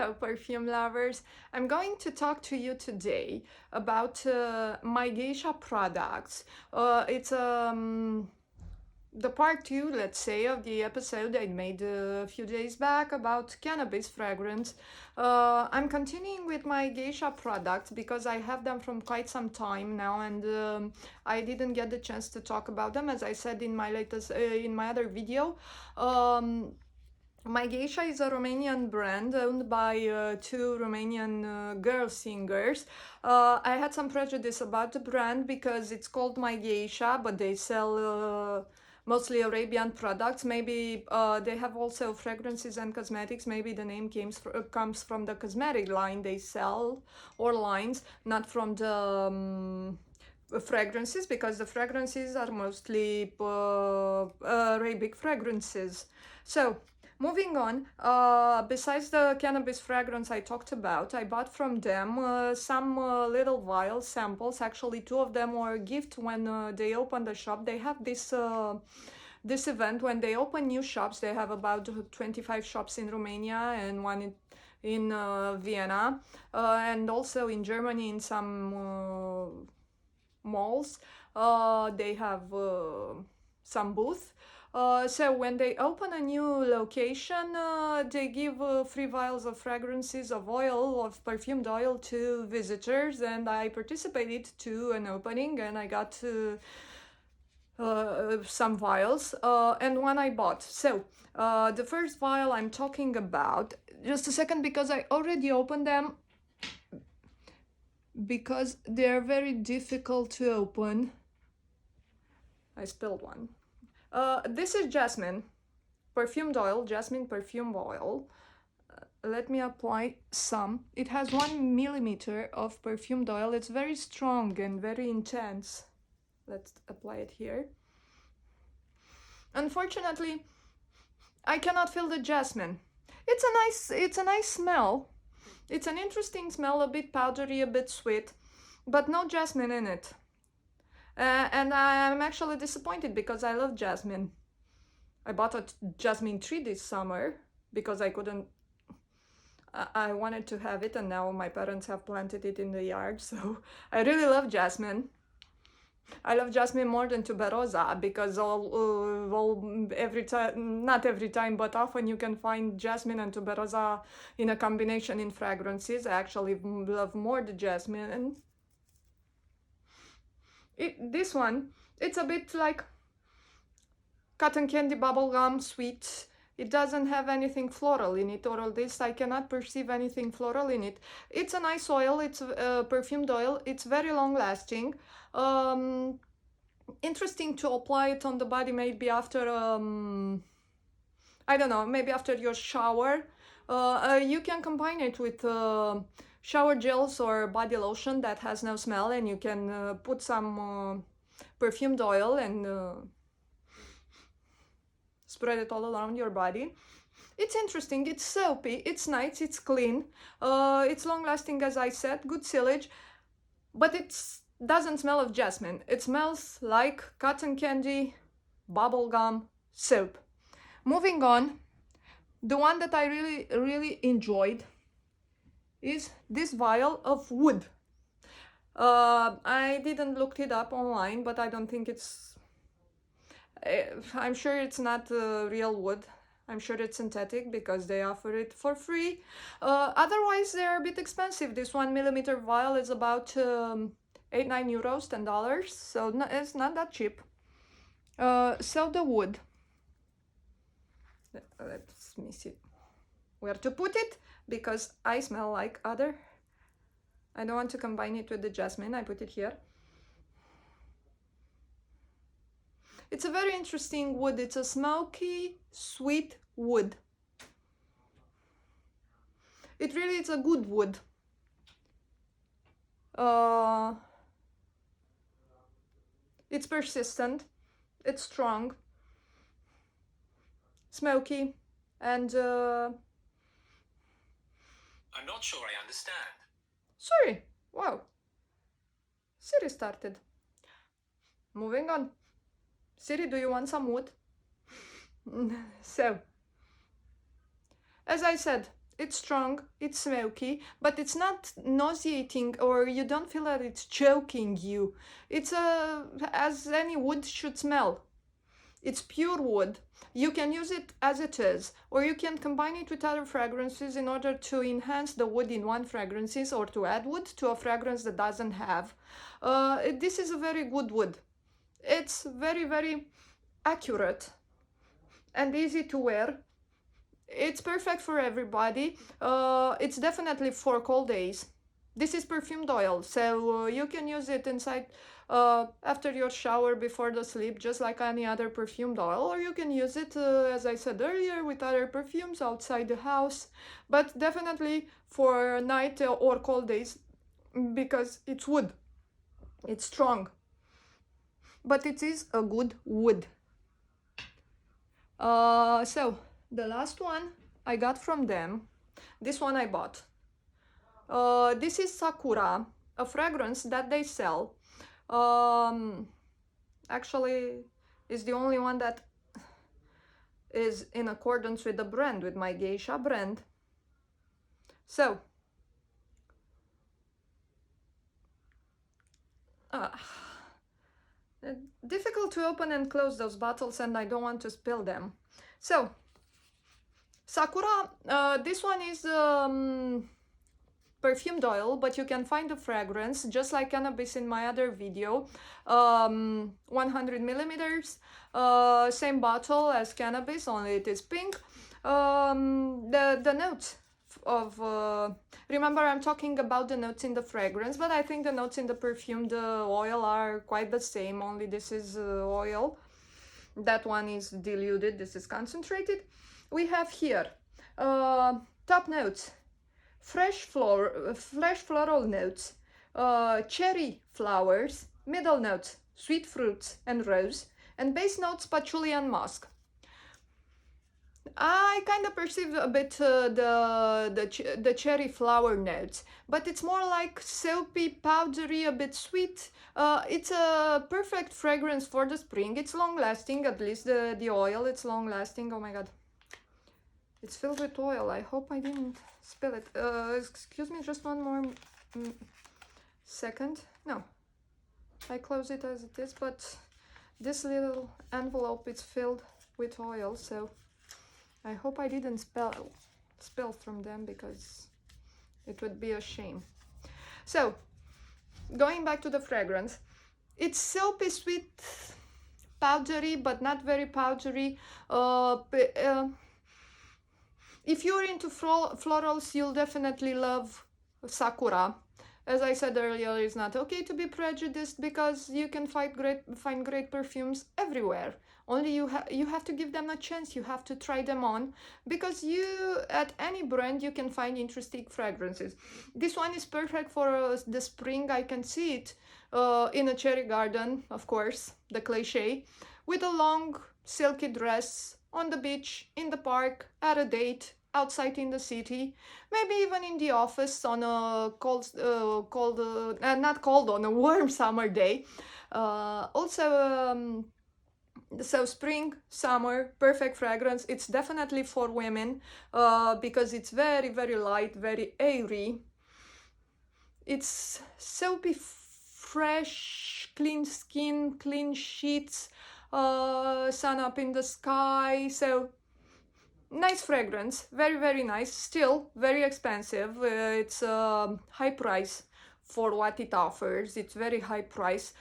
Hello, perfume lovers. I'm going to talk to you today about my Geisha products. It's the part 2, let's say, of the episode I made a few days back about cannabis fragrance. I'm continuing with my Geisha products because I have them from quite some time now, and I didn't get the chance to talk about them, as I said in my latest, in my other video. My Geisha is a Romanian brand owned by two Romanian girl singers. I had some prejudice about the brand because it's called My Geisha, but they sell mostly Arabian products. Maybe they have also fragrances and cosmetics. Maybe the name comes from the cosmetic line they sell, or lines, not from the fragrances, because the fragrances are mostly Arabic fragrances. So, moving on, besides the cannabis fragrance I talked about, I bought from them some little vial samples. Actually, two of them were a gift when they opened the shop. They have this event when they open new shops. They have about 25 shops in Romania and one in Vienna, and also in Germany in some malls. They have some booths. So when they open a new location, they give free vials of fragrances, of oil, of perfumed oil to visitors, and I participated to an opening, and I got some vials, and one I bought. So the first vial I'm talking about, just a second, because I already opened them, because they're very difficult to open. I spilled one. This is Jasmine perfumed oil, Jasmine perfume oil. Let me apply some. It has 1 millimeter of perfumed oil. It's very strong and very intense. Let's apply it here. Unfortunately, I cannot feel the jasmine. It's a nice smell. It's an interesting smell, a bit powdery, a bit sweet, but no jasmine in it. And I'm actually disappointed because I love jasmine. I bought a jasmine tree this summer because I wanted to have it, and now my parents have planted it in the yard, so I really love jasmine. I love jasmine more than tuberosa because every time, not every time, but often you can find jasmine and tuberosa in a combination in fragrances. I actually love more the jasmine. This one, it's a bit like cotton candy, bubblegum, sweet. It doesn't have anything floral in it, or at least I cannot perceive anything floral in it. It's a nice oil. It's perfumed oil. It's very long lasting. Interesting to apply it on the body, maybe after I don't know, maybe after your shower. You can combine it with shower gels or body lotion that has no smell, and you can put some perfumed oil and spread it all around your body. It's interesting, it's soapy, it's nice, it's clean, it's long lasting, as I said, good sillage, but it doesn't smell of jasmine. It smells like cotton candy, bubblegum, soap. Moving on, the one that I really enjoyed is this vial of wood. I didn't look it up online, but I don't think it's... I'm sure it's not real wood. I'm sure it's synthetic because they offer it for free. Otherwise, they're a bit expensive. This 1 millimeter vial is about €8-9, $10, so it's not that cheap. So the wood. Let me see where to put it, because I smell like other. I don't want to combine it with the jasmine. I put it here. It's a very interesting wood. It's a smoky, sweet wood. It's a good wood. It's persistent. It's strong. Smoky. And I'm not sure I understand. Sorry. Wow. Siri started. Moving on. Siri, do you want some wood? So, as I said, It's strong, it's smoky, but it's not nauseating, or you don't feel that it's choking you. It's as any wood should smell. It's pure wood. You can use it as it is, or you can combine it with other fragrances in order to enhance the wood in one fragrances, or to add wood to a fragrance that doesn't have. This is a very good wood. It's very, very accurate and easy to wear. It's perfect for everybody. It's definitely for cold days. This is perfumed oil, so you can use it inside after your shower before the sleep, just like any other perfumed oil, or you can use it, as I said earlier, with other perfumes outside the house, but definitely for night or cold days, because it's wood. It's strong, but it is a good wood. So the last one I got from them, this one I bought. This is Sakura, a fragrance that they sell. Actually, is the only one that is in accordance with the brand, with my Geisha brand. So, difficult to open and close those bottles, and I don't want to spill them. So, Sakura, this one is perfumed oil, but you can find the fragrance just like cannabis in my other video. 100 milliliters, same bottle as cannabis, only it is pink. The notes of remember, I'm talking about the notes in the fragrance, but I think the notes in the perfumed oil are quite the same, only this is oil, that one is diluted, this is concentrated. We have here top notes: fresh floral notes, cherry flowers; middle notes, sweet fruits and rose; and base notes, patchouli and musk. I kind of perceive a bit the cherry flower notes, but it's more like soapy, powdery, a bit sweet. It's a perfect fragrance for the spring. It's long lasting, at least the oil, it's long lasting. Oh my god. It's filled with oil. I hope I didn't spill it. Excuse me, just one more second. No, I close it as it is, but this little envelope is filled with oil, so I hope I didn't spill from them, because it would be a shame. So, going back to the fragrance, it's soapy, sweet, powdery, but not very powdery. If you're into florals, you'll definitely love Sakura. As I said earlier, it's not okay to be prejudiced, because you can find great perfumes everywhere. Only you have to give them a chance. You have to try them on, because at any brand you can find interesting fragrances. This one is perfect for the spring. I can see it in a cherry garden, of course, the cliche, with a long silky dress, on the beach, in the park, at a date, outside in the city, maybe even in the office on a on a warm summer day. So spring, summer, perfect fragrance. It's definitely for women, because it's very, very light, very airy. It's soapy, fresh, clean skin, clean sheets, sun up in the sky. So nice fragrance, very, very nice. Still very expensive. It's high price for what it offers. It's very high price.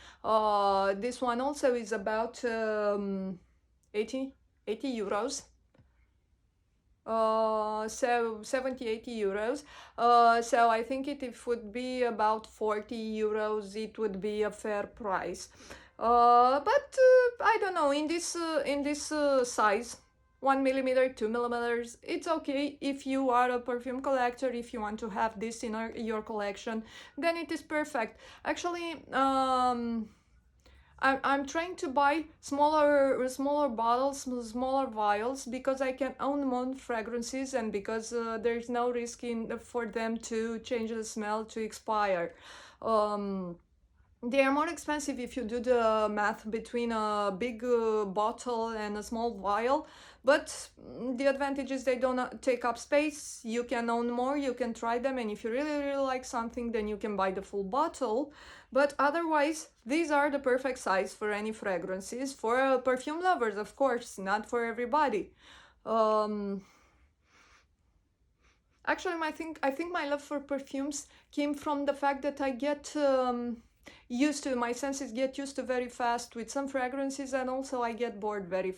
This one also is about 80 euros. So 70-80 euros. So I think if it would be about 40 euros, it would be a fair price. But I don't know, in this size, 1 millimeter, 2 millimeters, it's okay. If you are a perfume collector, if you want to have this in your collection, then it is perfect. Actually, I'm trying to buy smaller bottles, smaller vials, because I can own more fragrances, and because there's no risk for them to change the smell, to expire. They are more expensive if you do the math between a big bottle and a small vial, but the advantage is they don't take up space. You can own more, you can try them, and if you really like something, then you can buy the full bottle. But otherwise, these are the perfect size for any fragrances, for perfume lovers, of course, not for everybody. Actually, I think my love for perfumes came from the fact that I get used to, my senses get used to very fast with some fragrances, and also I get bored very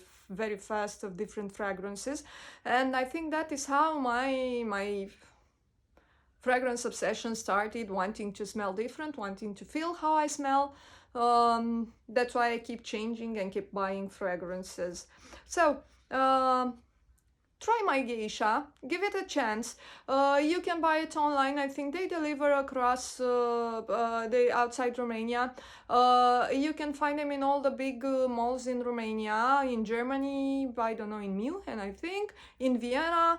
fast of different fragrances. And I think that is how my fragrance obsession started, wanting to smell different, wanting to feel how I smell. That's why I keep changing and keep buying fragrances. So try my Geisha, give it a chance. You can buy it online. I think they deliver across the outside Romania. You can find them in all the big malls in Romania, in Germany, I don't know, in München, I think, in Vienna.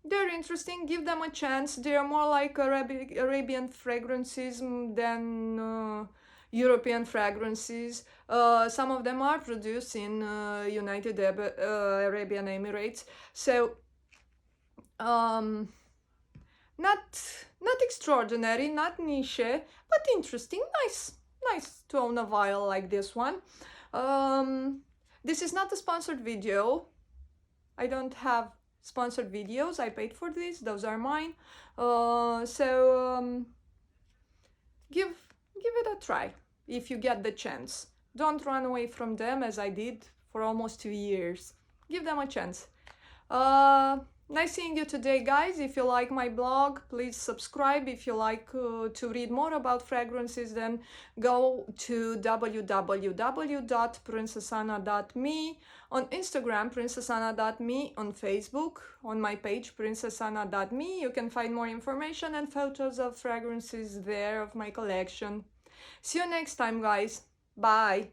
They're interesting, give them a chance. They're more like Arabian fragrances than European fragrances. Some of them are produced in United Arabian Emirates, so not extraordinary, not niche, but interesting, nice to own a vial like this one. This is not a sponsored video. I don't have sponsored videos. I paid for this. Those are mine. Give it a try if you get the chance. Don't run away from them as I did for almost 2 years. Give them a chance. Nice seeing you today, guys. If you like my blog, please subscribe. If you like to read more about fragrances, then go to www.princessanna.me, on Instagram, princessanna.me, on Facebook, on my page, princessanna.me. You can find more information and photos of fragrances there of my collection. See you next time, guys. Bye.